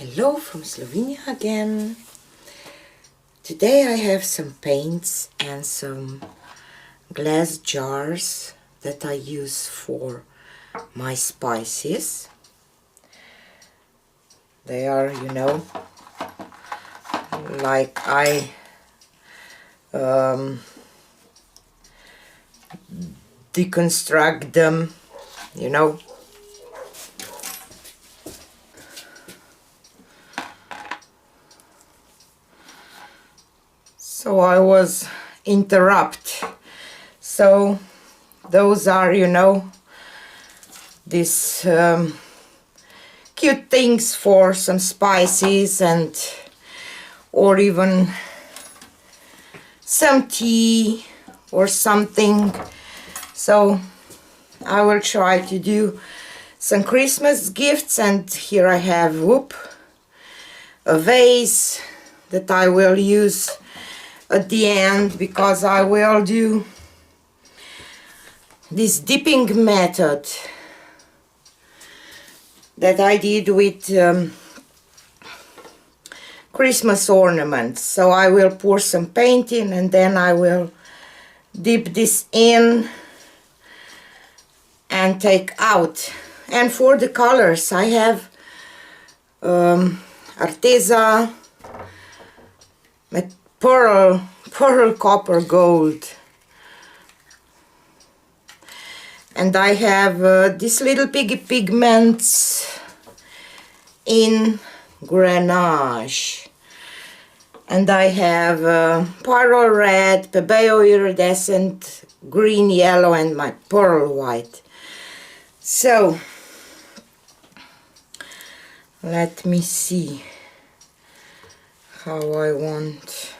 Hello from Slovenia again. Today I have some paints and some glass jars that I use for my spices. They are, like I deconstruct them, So I was interrupted. So those are, these cute things for some spices or even some tea or something. So I will try to do some Christmas gifts, and here I have a vase that I will use at the end, because I will do this dipping method that I did with Christmas ornaments. So I will pour some paint in and then I will dip this in and take out. And for the colors I have Arteza, pearl, copper, gold, and I have these little piggy pigments in Grenache, and I have pearl red, Pebeo Iridescent, green, yellow, and my pearl white. So let me see how I want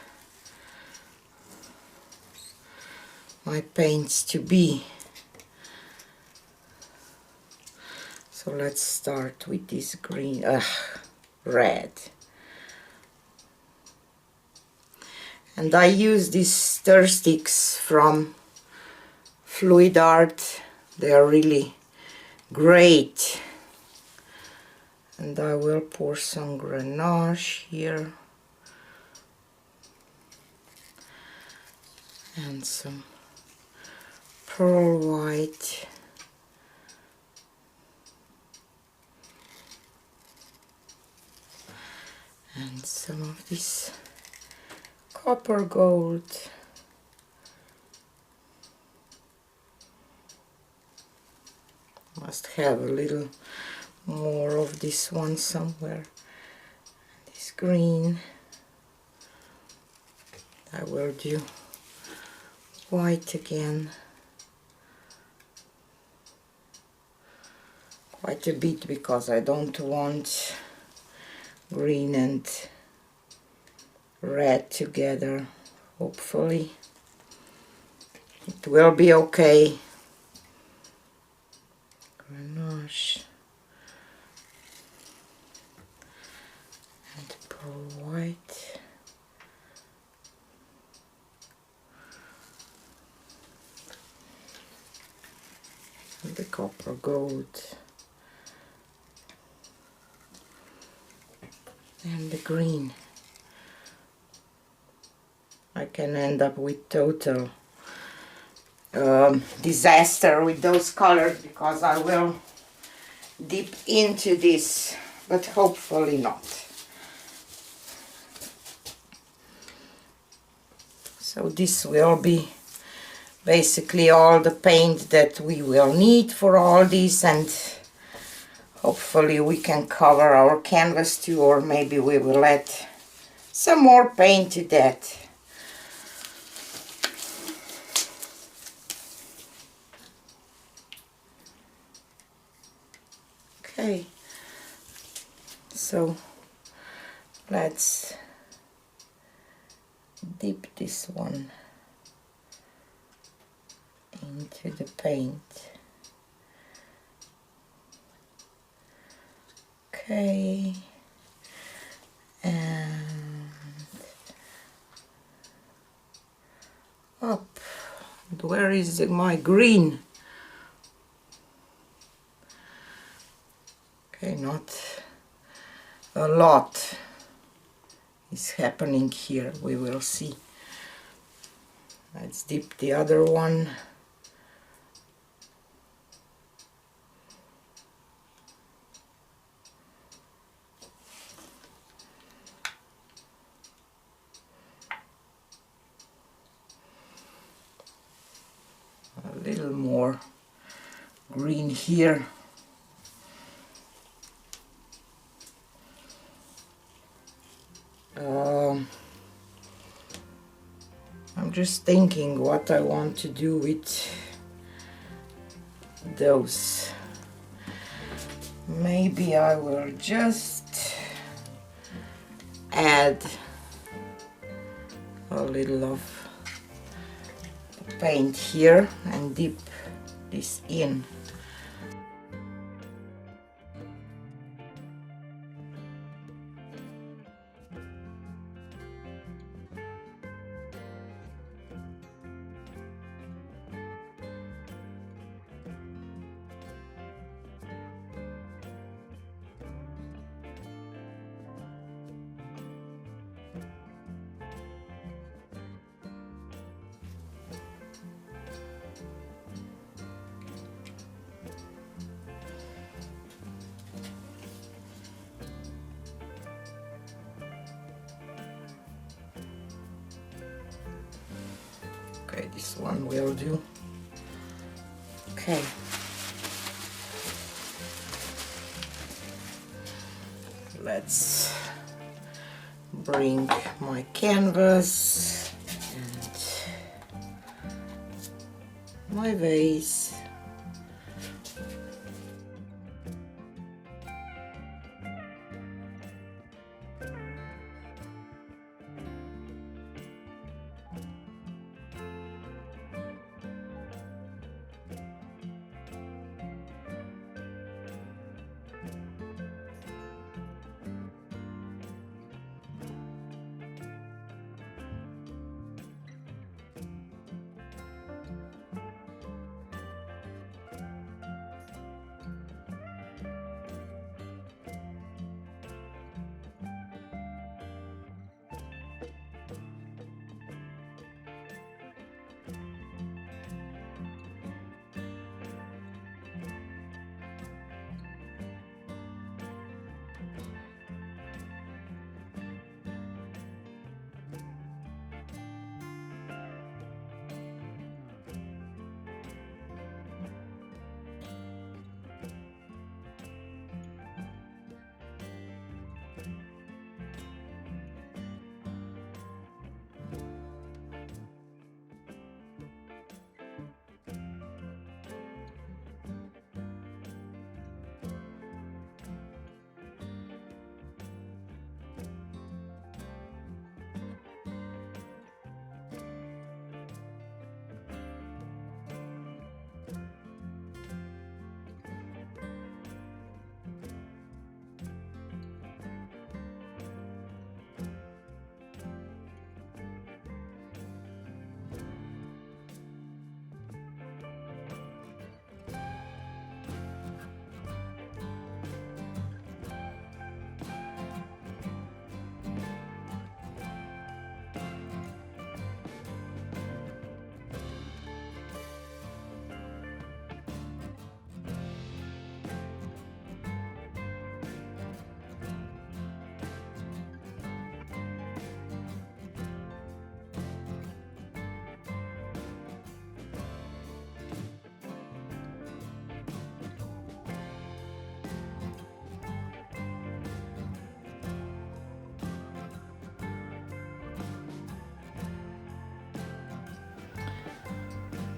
my paints to be. So let's start with this green, red. And I use these stir sticks from Fluid Art. They are really great. And I will pour some Grenache here. And some pearl white. And some of this copper gold. Must have a little more of this one somewhere. This green. I will do white again. Quite a bit, because I don't want green and red together. Hopefully it will be okay. Grenache and pearl white. And the copper gold. And the green. I can end up with total disaster with those colors, because I will dip into this, but hopefully not. So this will be basically all the paint that we will need for all these, and hopefully we can cover our canvas too, or maybe we will add some more paint to that. Okay, so let's dip this one into the paint. Okay, and up. And where is my green? Okay, not a lot is happening here. We will see. Let's dip the other one. A little more green here. I'm just thinking what I want to do with those. Maybe I will just add a little of paint here and dip this in. Okay, this one will do. Okay. Let's bring my canvas and my vase.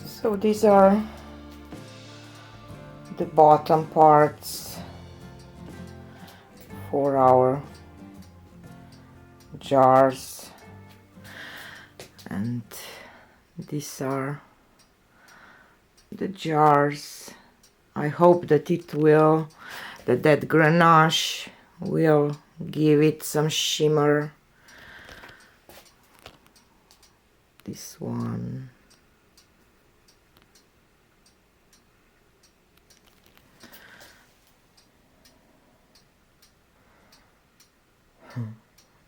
So these are the bottom parts for our jars, and these are the jars. I hope that that Grenache will give it some shimmer. This one.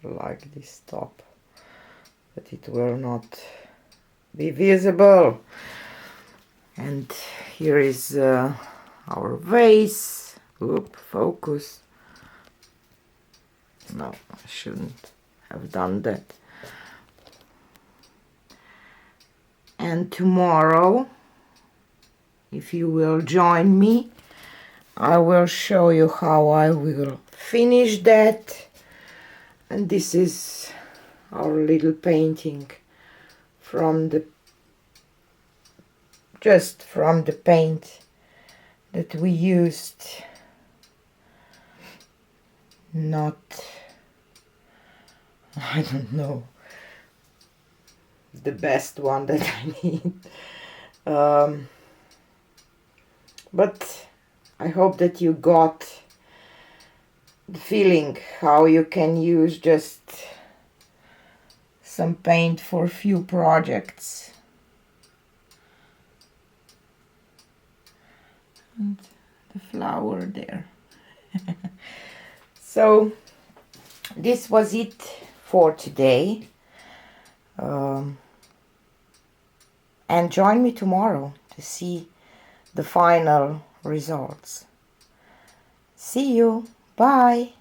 like this top, but it will not be visible. And here is our vase. Oop, focus. No, I shouldn't have done that. And tomorrow, if you will join me, I will show you how I will finish that. And this is our little painting from the just from the paint that we used. Not, I don't know, the best one that I need. But I hope that you got the feeling how you can use just some paint for few projects. And the flower there. So this was it for today. And join me tomorrow to see the final results. See you. Bye.